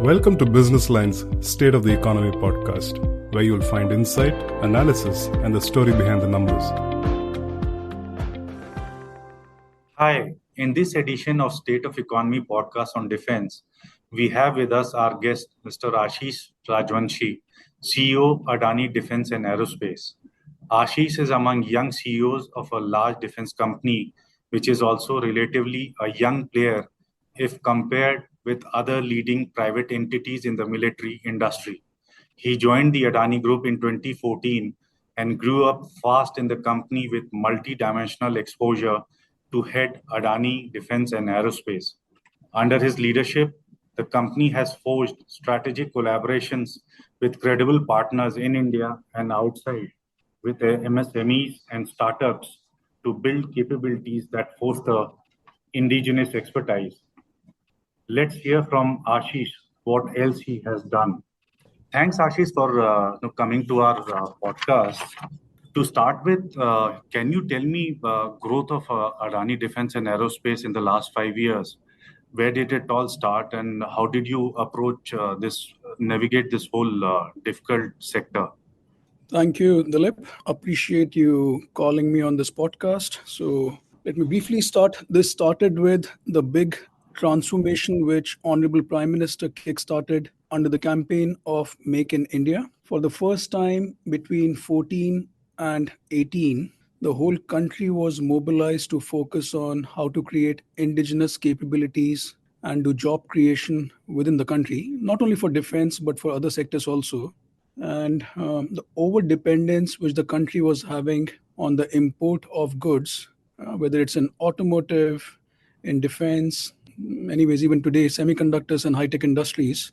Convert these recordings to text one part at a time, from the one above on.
Welcome to Business Line's State of the Economy podcast, where you'll find insight, analysis, and the story behind the numbers. Hi, in this edition of State of Economy podcast on defense, we have with us our guest, Mr. Ashish Rajvanshi, CEO, Adani Defence and Aerospace. Ashish is among young CEOs of a large defense company, which is also relatively a young player if compared with other leading private entities in the military industry. He joined the Adani Group in 2014 and grew up fast in the company with multi-dimensional exposure to head Adani Defence and Aerospace. Under his leadership, the company has forged strategic collaborations with credible partners in India and outside, with MSMEs and startups to build capabilities that foster indigenous expertise. Let's hear from Ashish what else he has done. Thanks, Ashish, for coming to our podcast. To start with, can you tell me growth of Adani Defence and Aerospace in the last 5 years? Where did it all start, and how did you approach navigate this whole difficult sector? Thank you, Dalip. Appreciate you calling me on this podcast. So let me briefly start. This started with the big transformation which Honorable Prime Minister kickstarted under the campaign of Make in India. For the first time between 14 and 18, the whole country was mobilized to focus on how to create indigenous capabilities and do job creation within the country, not only for defense, but for other sectors also. And the over-dependence which the country was having on the import of goods, whether it's in automotive, in defense, anyways, even today, semiconductors and high-tech industries.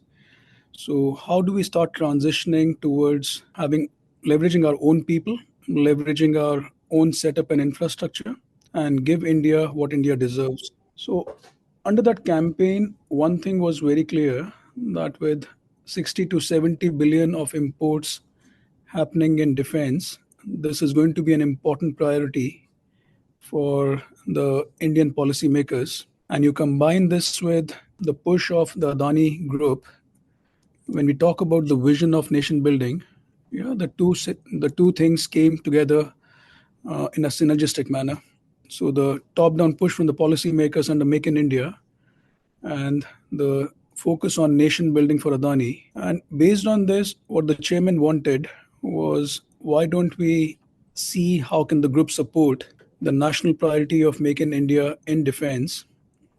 So how do we start transitioning towards leveraging our own people, leveraging our own setup and infrastructure, and give India what India deserves? So under that campaign, one thing was very clear, that with 60 to 70 billion of imports happening in defense, this is going to be an important priority for the Indian policymakers. And you combine this with the push of the Adani Group. When we talk about the vision of nation building, the two things came together in a synergistic manner. So the top-down push from the policymakers under Make in India and the focus on nation building for Adani. And based on this, what the chairman wanted was, why don't we see how can the group support the national priority of Make in India in defense?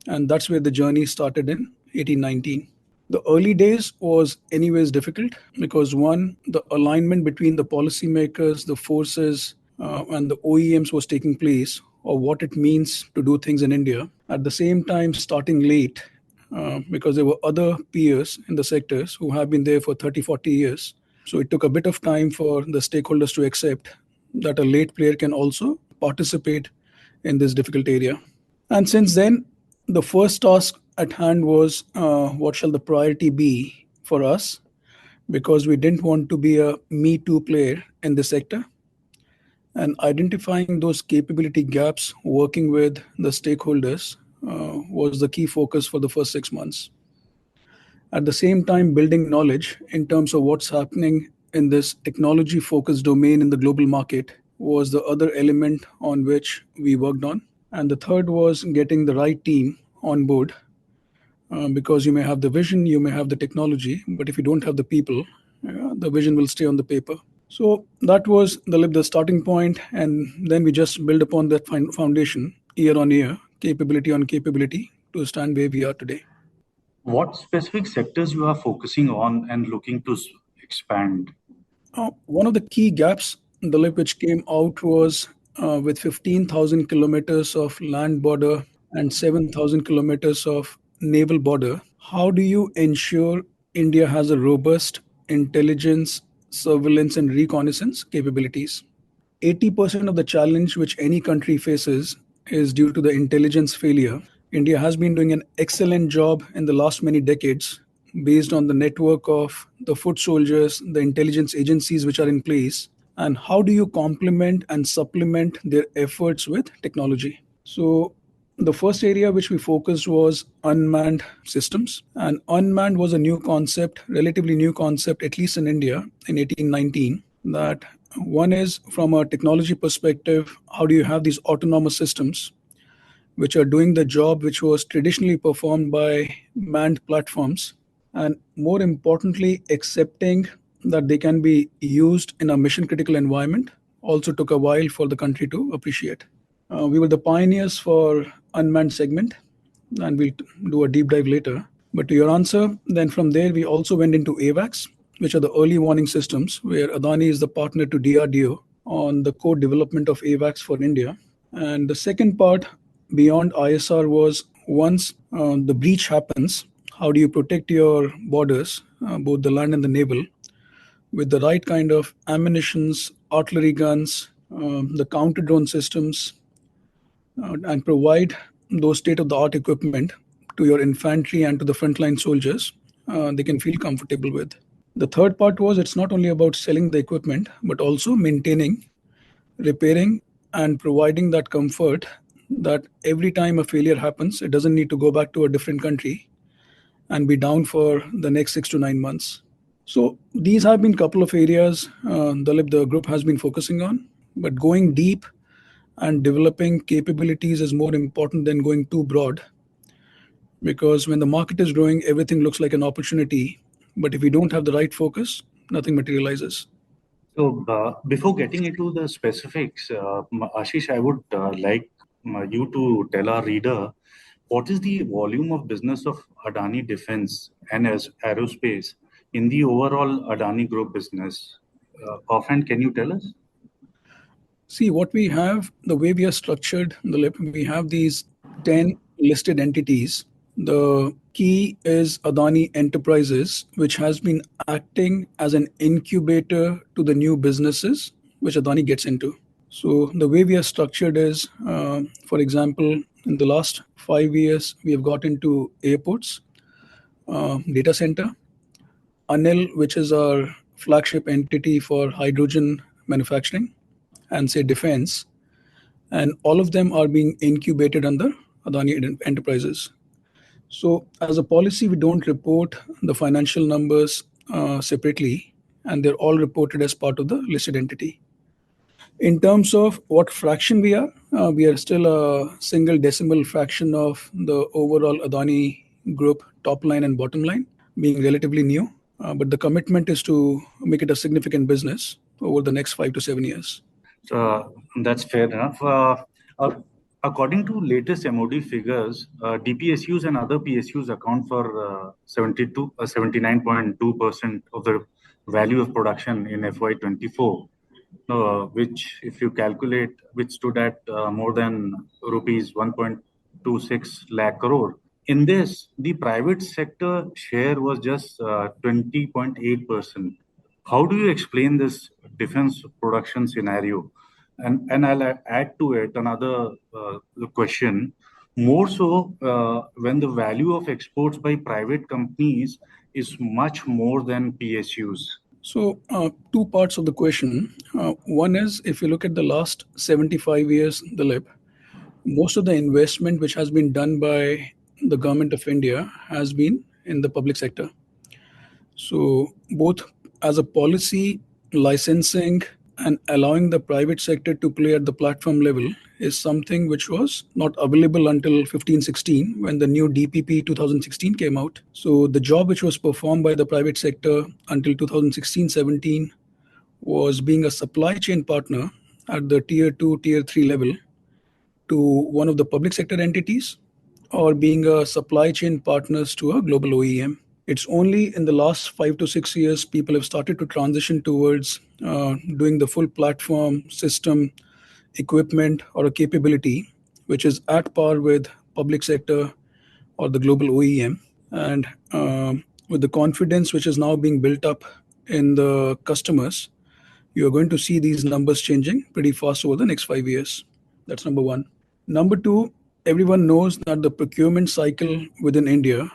And that's where the journey started in 1819. The early days was anyways difficult because one, the alignment between the policymakers, the forces, and the OEMs was taking place, or what it means to do things in India. At the same time, starting late, because there were other peers in the sectors who have been there for 30, 40 years. So it took a bit of time for the stakeholders to accept that a late player can also participate in this difficult area. And since then, the first task at hand was what shall the priority be for us, because we didn't want to be a me too player in the sector. And identifying those capability gaps, working with the stakeholders, was the key focus for the first 6 months. At the same time, building knowledge in terms of what's happening in this technology-focused domain in the global market was the other element on which we worked on. And the third was getting the right team on board, because you may have the vision, you may have the technology, but if you don't have the people, the vision will stay on the paper. So that was the starting point, and then we just build upon that foundation year on year, capability on capability, to stand where we are today. What specific sectors you are focusing on and looking to expand? One of the key gaps, Dalip, which came out was with 15,000 kilometers of land border and 7,000 kilometers of naval border, how do you ensure India has a robust intelligence, surveillance, and reconnaissance capabilities? 80% of the challenge which any country faces is due to the intelligence failure. India has been doing an excellent job in the last many decades based on the network of the foot soldiers, the intelligence agencies which are in place, and how do you complement and supplement their efforts with technology? So the first area which we focused was unmanned systems. And unmanned was a new concept, relatively new concept, at least in India in 1819. That one is from a technology perspective, how do you have these autonomous systems which are doing the job which was traditionally performed by manned platforms, and more importantly, accepting that they can be used in a mission critical environment also took a while for the country to appreciate. We were the pioneers for unmanned segment, and we'll do a deep dive later. But to your answer, then from there we also went into AVACs, which are the early warning systems, where Adani is the partner to DRDO on the core development of AVACs for India. And the second part beyond ISR was once the breach happens, how do you protect your borders, both the land and the naval, with the right kind of ammunitions, artillery guns, the counter drone systems, and provide those state of the art equipment to your infantry and to the frontline soldiers they can feel comfortable with. The third part was it's not only about selling the equipment, but also maintaining, repairing, and providing that comfort that every time a failure happens, it doesn't need to go back to a different country and be down for the next 6 to 9 months. So these have been a couple of areas Dalip, the group has been focusing on, but going deep and developing capabilities is more important than going too broad, because when the market is growing, everything looks like an opportunity. But if we don't have the right focus, nothing materializes. So, before getting into the specifics, Ashish, I would like you to tell our reader what is the volume of business of Adani Defence and Aerospace in the overall Adani Group business. Offhand, can you tell us? See, what we have, the way we are structured, we have these 10 listed entities. The key is Adani Enterprises, which has been acting as an incubator to the new businesses which Adani gets into. So the way we are structured is, for example, in the last 5 years, we have got into airports, data center, ANIL, which is our flagship entity for hydrogen manufacturing, and say defense. And all of them are being incubated under Adani Enterprises. So as a policy, we don't report the financial numbers separately, and they're all reported as part of the listed entity. In terms of what fraction we are still a single decimal fraction of the overall Adani Group top line and bottom line, being relatively new. But the commitment is to make it a significant business over the next 5 to 7 years. So that's fair enough. According to latest MOD figures, DPSUs and other PSUs account for 79.2% of the value of production in FY24, which, if you calculate, which stood at more than rupees 1.26 lakh crore. In this, the private sector share was just 20.8%. How do you explain this defense production scenario? And I'll add to it another question. More so when the value of exports by private companies is much more than PSUs. So, two parts of the question. One is if you look at the last 75 years, Dalip, most of the investment which has been done by the government of India has been in the public sector. So, both as a policy, licensing, and allowing the private sector to play at the platform level is something which was not available until 15-16 when the new DPP 2016 came out. So the job which was performed by the private sector until 2016-17 was being a supply chain partner at the tier 2, tier 3 level to one of the public sector entities, or being a supply chain partners to a global OEM. It's only in the last 5 to 6 years people have started to transition towards doing the full platform system equipment or a capability which is at par with public sector or the global OEM. And with the confidence which is now being built up in the customers, you're going to see these numbers changing pretty fast over the next 5 years. That's number one. Number two, everyone knows that the procurement cycle within India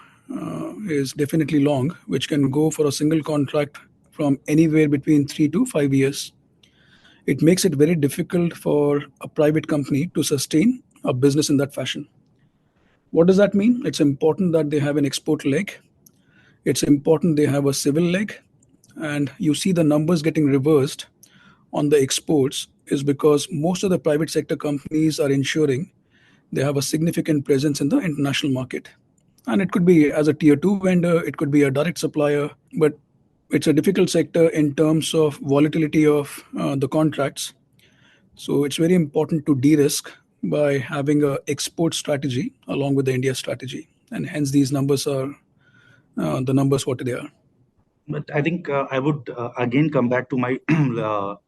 is definitely long, which can go for a single contract from anywhere between 3 to 5 years. It makes it very difficult for a private company to sustain a business in that fashion. What does that mean? It's important that they have an export leg. It's important they have a civil leg. And you see the numbers getting reversed on the exports is because most of the private sector companies are ensuring they have a significant presence in the international market. And it could be as a tier two vendor, it could be a direct supplier, but it's a difficult sector in terms of volatility of the contracts. So it's very important to de-risk by having a export strategy along with the India strategy, and hence these numbers are the numbers what they are. But I think I would again come back to my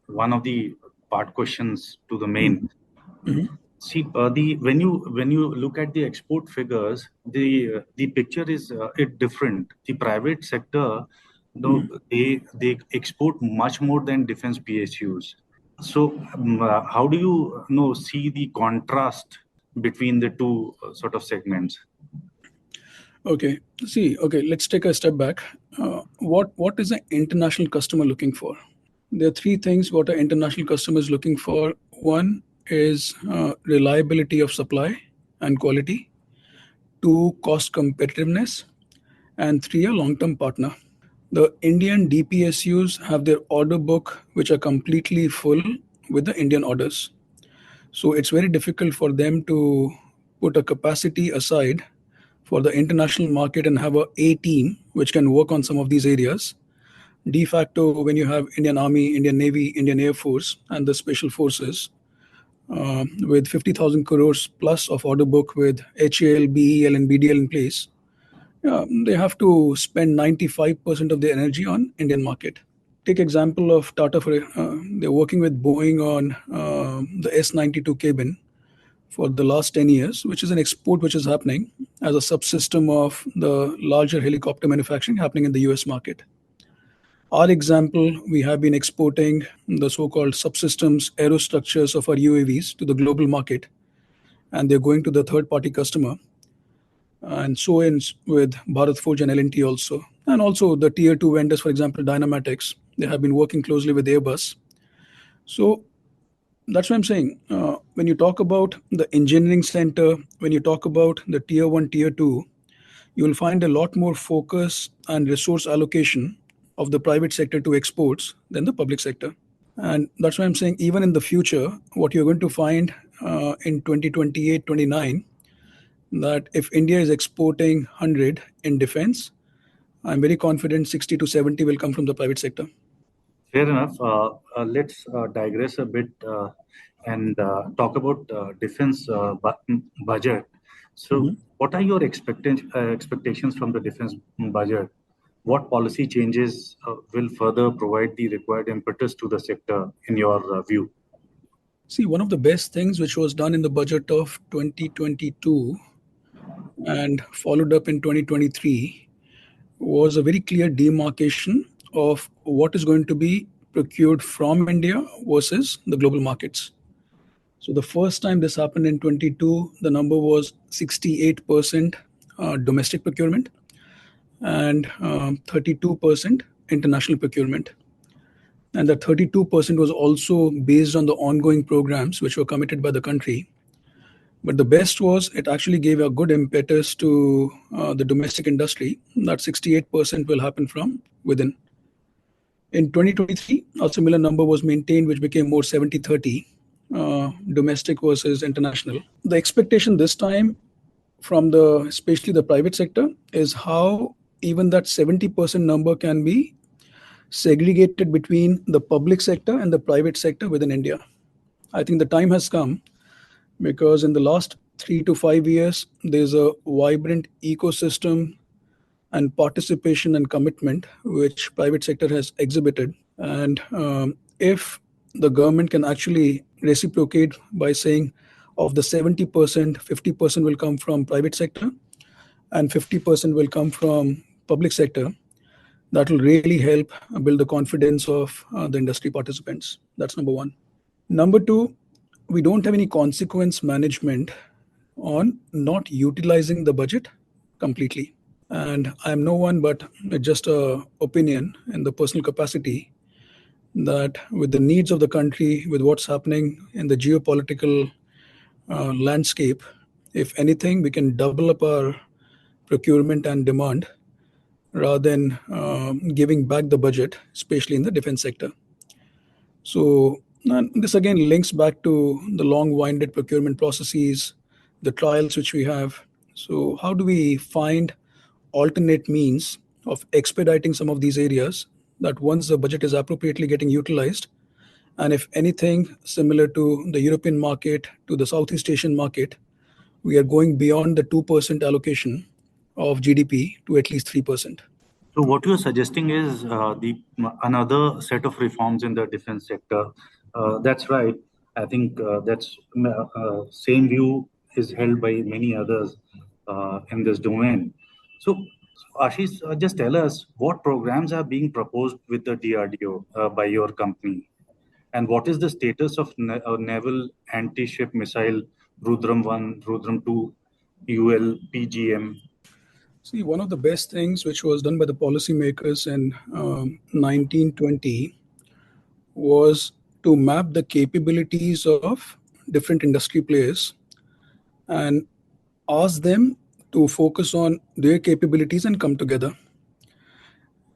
one of the part questions to the main. Mhm. See, the when you look at the export figures, the picture is it different. The private sector, though, they export much more than defense PSUs. So, how do you see the contrast between the two sort of segments? Okay, okay, let's take a step back. What is an international customer looking for? There are three things what an international customer is looking for. One is reliability of supply and quality. Two, cost competitiveness. And three, a long-term partner. The Indian DPSUs have their order book, which are completely full with the Indian orders. So it's very difficult for them to put a capacity aside for the international market and have a team which can work on some of these areas. De facto, when you have Indian Army, Indian Navy, Indian Air Force, and the Special Forces, with 50,000 crores plus of order book with HAL, BEL, and BDL in place, they have to spend 95% of their energy on Indian market. Take example of Tata. They're working with Boeing on the S92 cabin for the last 10 years, which is an export which is happening as a subsystem of the larger helicopter manufacturing happening in the US market. Our example, we have been exporting the so-called subsystems aerostructures of our UAVs to the global market, and they're going to the third-party customer. And so ends with Bharat Forge and L&T also. And also the tier two vendors, for example, Dynamatics, they have been working closely with Airbus. So that's what I'm saying. When you talk about the engineering center, when you talk about the tier one, tier two, you will find a lot more focus and resource allocation of the private sector to exports than the public sector. And that's why I'm saying even in the future, what you're going to find in 2028, 29, that if India is exporting 100 in defense, I'm very confident 60 to 70 will come from the private sector. Fair enough. Let's digress a bit and talk about defense budget. So, what are your expectations from the defense budget? What policy changes will further provide the required impetus to the sector, in your view? See, one of the best things which was done in the budget of 2022 and followed up in 2023 was a very clear demarcation of what is going to be procured from India versus the global markets. So the first time this happened in 22, the number was 68% domestic procurement and 32% international procurement. And that 32% was also based on the ongoing programs which were committed by the country. But the best was it actually gave a good impetus to the domestic industry. That 68% will happen from within. In 2023, a similar number was maintained, which became more 70-30, domestic versus international. The expectation this time from especially the private sector, is how even that 70% number can be segregated between the public sector and the private sector within India. I think the time has come because in the last 3 to 5 years, there's a vibrant ecosystem and participation and commitment which private sector has exhibited. And if the government can actually reciprocate by saying of the 70%, 50% will come from private sector and 50% will come from public sector, that will really help build the confidence of the industry participants. That's number one. Number two, we don't have any consequence management on not utilizing the budget completely. And I'm no one, but just a opinion in the personal capacity that with the needs of the country, with what's happening in the geopolitical landscape, If anything, we can double up our procurement and demand rather than giving back the budget, especially in the defense sector. So and this again links back to the long-winded procurement processes, the trials which we have. So how do we find alternate means of expediting some of these areas that once the budget is appropriately getting utilized, and if anything similar to the European market, to the Southeast Asian market, we are going beyond the 2% allocation of GDP to at least 3%. So what you're suggesting is the another set of reforms in the defense sector. That's right. I think that's same view is held by many others in this domain. So Ashish, just tell us what programs are being proposed with the DRDO by your company, and what is the status of naval anti-ship missile Rudram 1, Rudram 2, UL, PGM? See, one of the best things which was done by the policymakers in 1920 was to map the capabilities of different industry players and ask them to focus on their capabilities and come together.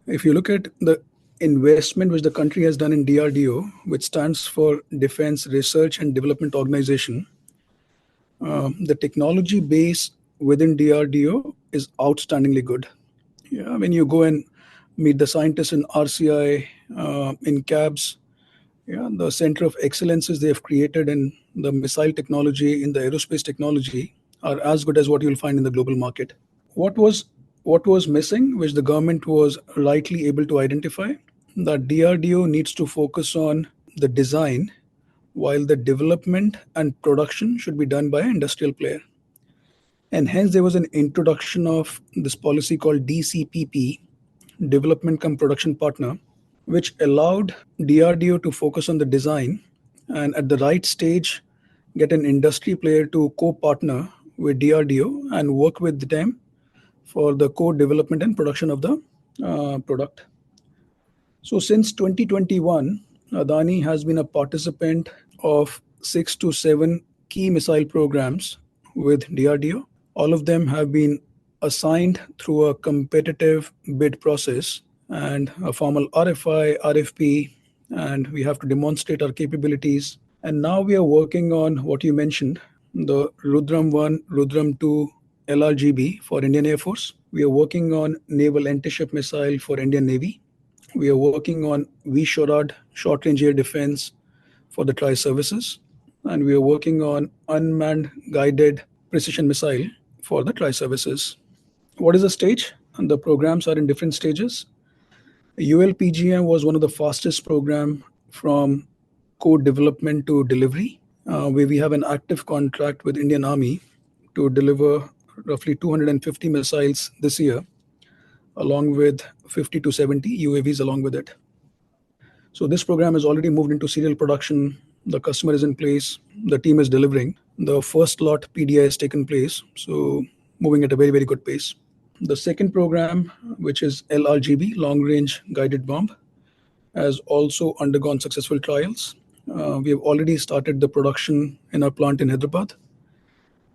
If you look at the investment which the country has done in DRDO, which stands for Defense Research and Development Organization, the technology base within DRDO is outstandingly good. Yeah, when you go and meet the scientists in RCI, in CABS, yeah, the center of excellences they have created in the missile technology, in the aerospace technology, are as good as what you'll find in the global market. What was missing, which the government was rightly able to identify, that DRDO needs to focus on the design, while the development and production should be done by an industrial player. And hence there was an introduction of this policy called DCPP, Development Cum Production Partner, which allowed DRDO to focus on the design and at the right stage get an industry player to co-partner with DRDO and work with them for the co-development and production of the product. So since 2021, Adani has been a participant of 6 to 7 key missile programs with DRDO. All of them have been assigned through a competitive bid process and a formal RFI, RFP, and we have to demonstrate our capabilities. And now we are working on what you mentioned, the Rudram 1, Rudram 2 LRGB for Indian Air Force. We are working on naval anti-ship missile for Indian Navy. We are working on VSHORAD, short-range air defense for the tri-services. And we are working on unmanned guided precision missile for the tri-services. What is the stage? And the programs are in different stages. ULPGM was one of the fastest program from co-development to delivery, where we have an active contract with Indian Army to deliver roughly 250 missiles this year, along with 50 to 70 UAVs along with it. So this program has already moved into serial production. The customer is in place. The team is delivering. The first lot PDI has taken place. So moving at a very, very good pace. The second program, which is LRGB, Long Range Guided Bomb, has also undergone successful trials. We have already started the production in our plant in Hyderabad.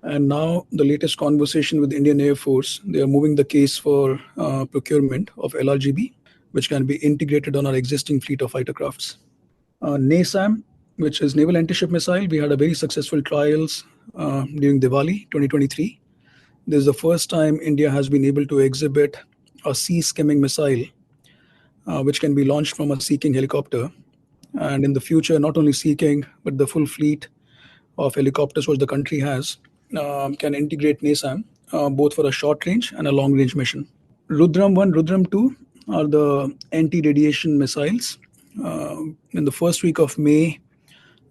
And now the latest conversation with the Indian Air Force, they are moving the case for procurement of LRGB, which can be integrated on our existing fleet of fighter crafts. NASAM, which is Naval Anti-Ship Missile, we had a very successful trials during Diwali 2023. This is the first time India has been able to exhibit a sea skimming missile, which can be launched from a Sea King helicopter. And in the future, not only Sea King, but the full fleet of helicopters which the country has can integrate NASAM, both for a short range and a long range mission. Rudram 1, Rudram 2 are the anti-radiation missiles. In the first week of May,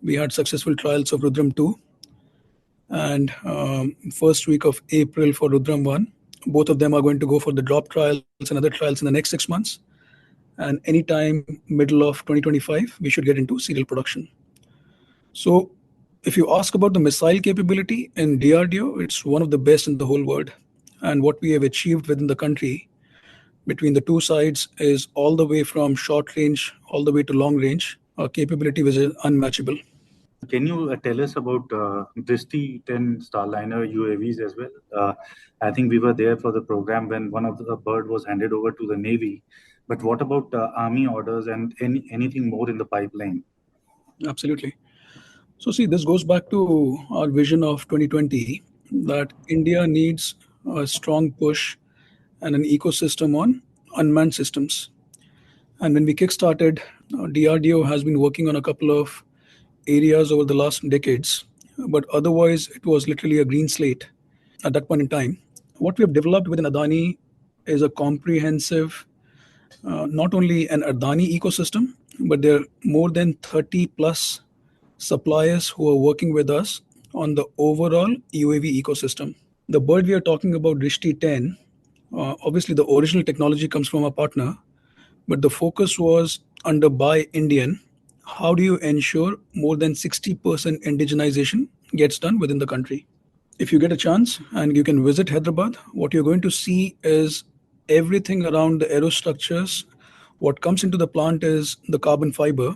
we had successful trials of Rudram 2. And first week of April for Rudram 1. Both of them are going to go for the drop trials and other trials in the next 6 months. And anytime middle of 2025, we should get into serial production. So if you ask about the missile capability in DRDO, it's one of the best in the whole world. And what we have achieved within the country between the two sides is all the way from short range all the way to long range. Our capability was unmatchable. Can you tell us about Drishti 10 Starliner UAVs as well? I think we were there for the program when one of the bird was handed over to the Navy. But what about Army orders and anything more in the pipeline? Absolutely. So, see, this goes back to our vision of 2020 that India needs a strong push and an ecosystem on unmanned systems. And when we kickstarted, DRDO has been working on a couple of areas over the last decades, but otherwise, it was literally a green slate at that point in time. What we have developed within Adani is a comprehensive, not only an Adani ecosystem, but there are more than 30 plus suppliers who are working with us on the overall UAV ecosystem. The bird we are talking about, Drishti 10, obviously the original technology comes from a partner, but the focus was under Buy Indian. How do you ensure more than 60% indigenization gets done within the country? If you get a chance and you can visit Hyderabad, what you're going to see is everything around the aerostructures. What comes into the plant is the carbon fiber,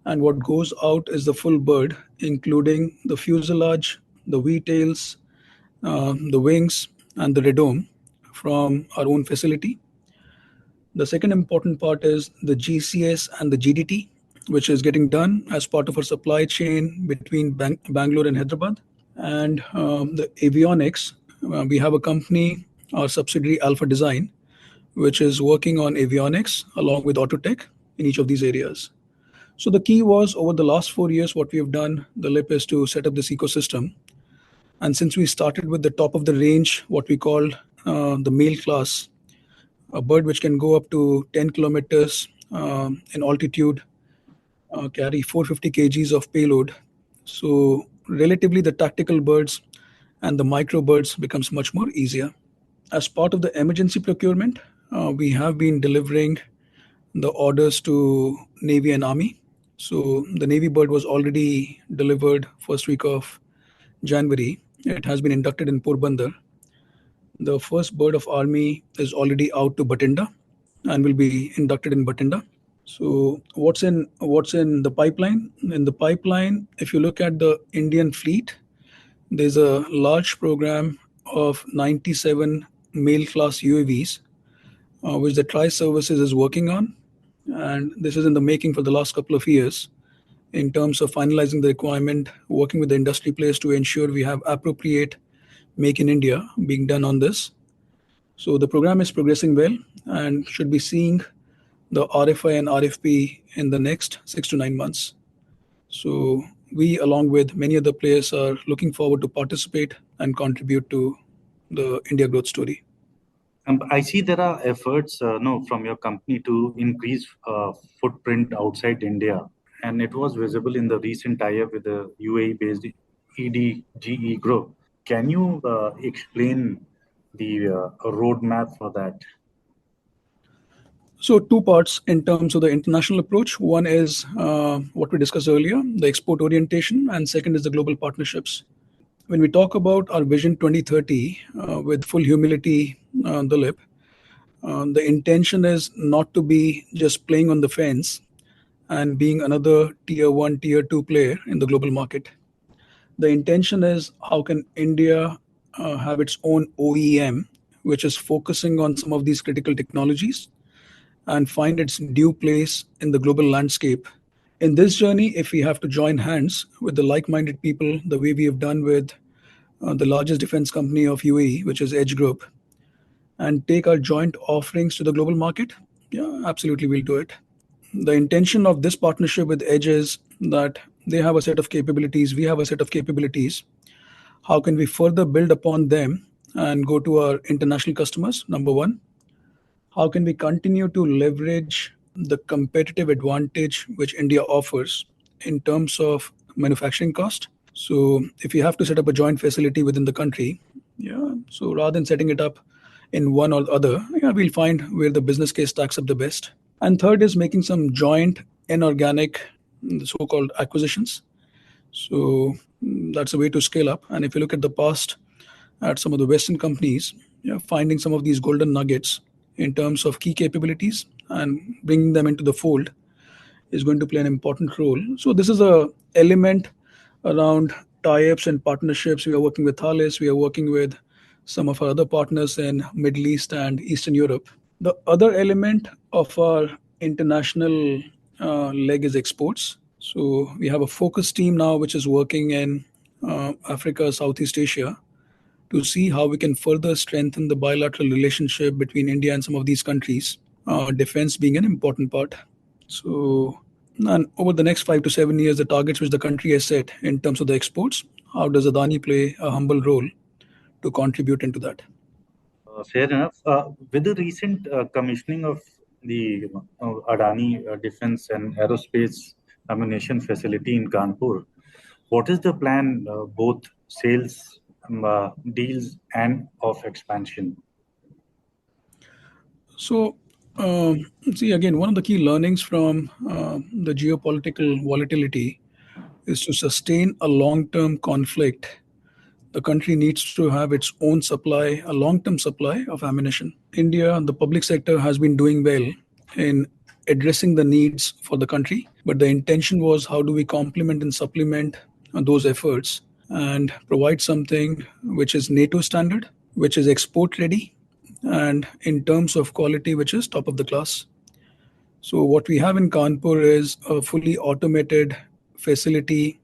and what goes out is the full bird, including the fuselage, the V-tails, the wings, and the radome from our own facility. The second important part is the GCS and the GDT, which is getting done as part of our supply chain between Bangalore and Hyderabad. And the avionics, we have a company, our subsidiary Alpha Design, which is working on avionics along with Autotech in each of these areas. So the key was over the last 4 years, what we have done, Dalip, is to set up this ecosystem. And since we started with the top of the range, what we call the male class, a bird which can go up to 10 kilometers in altitude, carry 450 kgs of payload. So relatively the tactical birds and the micro birds becomes much more easier. As part of the emergency procurement, we have been delivering the orders to Navy and Army. So the Navy bird was already delivered first week of January. It has been inducted in Porbandar. The first bird of Army is already out to Batinda and will be inducted in Batinda. So what's in the pipeline? In the pipeline, if you look at the Indian fleet, there's a large program of 97 male class UAVs, which the Tri Services is working on. And this is in the making for the last couple of years in terms of finalizing the requirement, working with the industry players to ensure we have appropriate Make in India being done on this. So the program is progressing well and should be seeing the RFI and RFP in the next 6 to 9 months. So we, along with many other players, are looking forward to participate and contribute to the India growth story. I see there are efforts no, from your company to increase footprint outside India. And it was visible in the recent tie-up with the UAE-based EDGE group. Can you explain the roadmap for that? So two parts in terms of the international approach. One is what we discussed earlier, the export orientation, and second is the global partnerships. When we talk about our Vision 2030, with full humility, Dilip, the intention is not to be just playing on the fence and being another tier one, tier two player in the global market. The intention is how can India have its own OEM, which is focusing on some of these critical technologies and find its due place in the global landscape. In this journey, if we have to join hands with the like-minded people, the way we have done with the largest defense company of UAE, which is Edge Group, and take our joint offerings to the global market, yeah, absolutely we'll do it. The intention of this partnership with Edge is that they have a set of capabilities, we have a set of capabilities. How can we further build upon them and go to our international customers? Number one. How can we continue to leverage the competitive advantage which India offers in terms of manufacturing cost? So if you have to set up a joint facility within the country, yeah, so rather than setting it up in one or the other, yeah, we'll find where the business case stacks up the best. And third is making some joint inorganic, so-called acquisitions. So that's a way to scale up. And if you look at the past at some of the Western companies, yeah, finding some of these golden nuggets in terms of key capabilities and bringing them into the fold is going to play an important role. So this is a element around tie-ups and partnerships. We are working with Thales. We are working with some of our other partners in Middle East and Eastern Europe. The other element of our international leg is exports. So we have a focus team now which is working in Africa, Southeast Asia, to see how we can further strengthen the bilateral relationship between India and some of these countries, defense being an important part. So, and over the next 5 to 7 years, the targets which the country has set in terms of the exports, how does Adani play a humble role to contribute into that? Fair enough. With the recent commissioning of the Adani Defence and Aerospace ammunition facility in Kanpur, what is the plan, both sales deals and of expansion? So, see, again, one of the key learnings from the geopolitical volatility is to sustain a long term conflict. The country needs to have its own supply, a long term supply of ammunition. India, the public sector, has been doing well in addressing the needs for the country, but the intention was how do we complement and supplement those efforts and provide something which is NATO standard, which is export ready, and in terms of quality, which is top of the class. So, what we have in Kanpur is a fully automated facility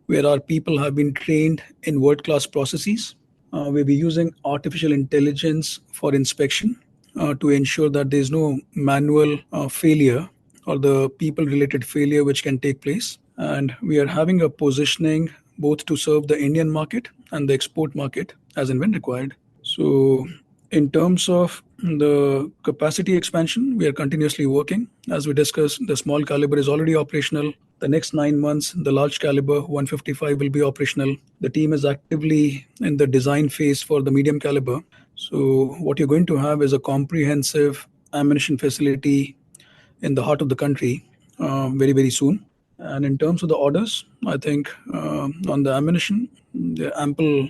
where our people have been trained in world class processes. We'll be using artificial intelligence for inspection to ensure that there's no manual failure or the people related failure which can take place. And we are having a positioning both to serve the Indian market and the export market as and when required. So, in terms of the capacity expansion, we are continuously working. As we discussed, the small caliber is already operational. The next 9 months, the large caliber 155 will be operational. The team is actively in the design phase for the medium caliber. So, what you're going to have is a comprehensive ammunition facility in the heart of the country very, very soon. And in terms of the orders, I think on the ammunition, there are ample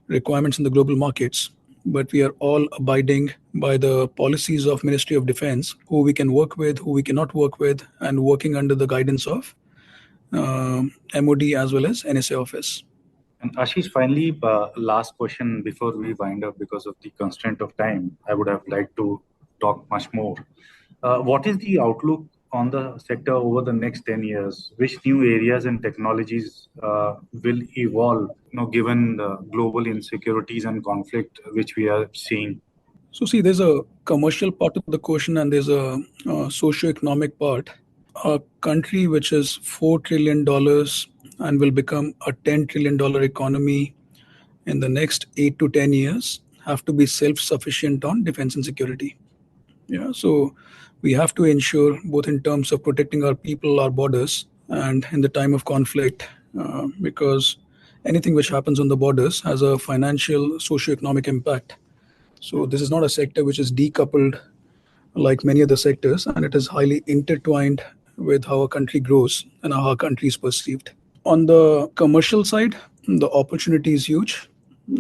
requirements in the global markets, but we are all abiding by the policies of Ministry of Defense, who we can work with, who we cannot work with, and working under the guidance of MOD as well as NSA office. And Ashish, finally, last question before we wind up because of the constraint of time. I would have liked to talk much more. What is the outlook on the sector over the next 10 years? Which new areas and technologies will evolve, given the global insecurities and conflict which we are seeing? So, see, there's a commercial part of the question and there's a socio-economic part. A country which is $4 trillion and will become a $10 trillion economy in the next 8 to 10 years have to be self-sufficient on defense and security. Yeah, so we have to ensure both in terms of protecting our people, our borders, and in the time of conflict, because anything which happens on the borders has a financial, socio-economic impact. So this is not a sector which is decoupled like many other sectors, and it is highly intertwined with how a country grows and how a country is perceived. On the commercial side, the opportunity is huge.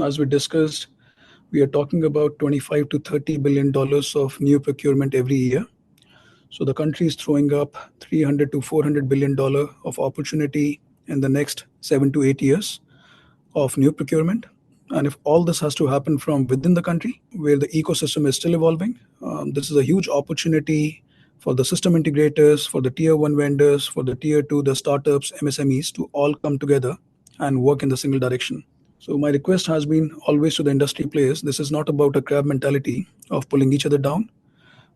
As we discussed, we are talking about $25 to $30 billion of new procurement every year. So the country is throwing up $300 to $400 billion of opportunity in the next 7 to 8 years of new procurement. And if all this has to happen from within the country, where the ecosystem is still evolving, this is a huge opportunity for the system integrators, for the tier one vendors, for the tier two, the startups, MSMEs to all come together and work in the single direction. So my request has been always to the industry players, this is not about a crab mentality of pulling each other down,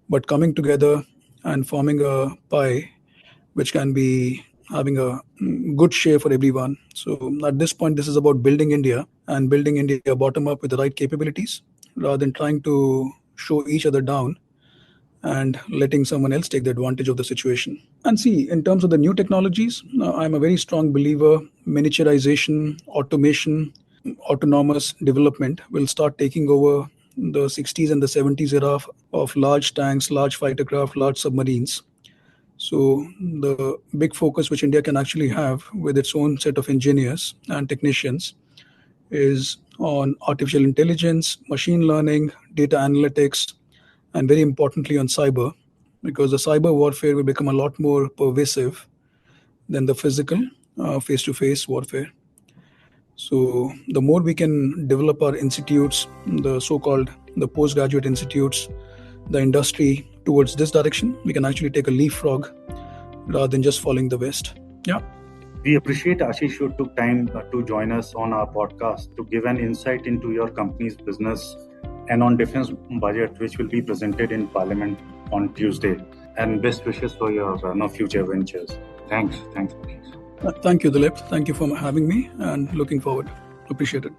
but coming together and forming a pie which can be having a good share for everyone. So at this point, this is about building India and building India bottom up with the right capabilities rather than trying to show each other down and letting someone else take the advantage of the situation. And see, in terms of the new technologies, I'm a very strong believer miniaturization, automation, autonomous development will start taking over the 60s and the 70s era of large tanks, large fighter craft, large submarines. So the big focus which India can actually have with its own set of engineers and technicians is on artificial intelligence, machine learning, data analytics, and very importantly on cyber, because the cyber warfare will become a lot more pervasive than the physical face-to-face warfare. So the more we can develop our institutes, the so-called the postgraduate institutes, the industry towards this direction, we can actually take a leapfrog rather than just following the West. Yeah. We appreciate Ashish you took time to join us on our podcast to give an insight into your company's business and on defense budget, which will be presented in Parliament on Tuesday. And best wishes for your future ventures. Thanks, Ashish. Thank you, Dalip. Thank you for having me and looking forward. Appreciate it.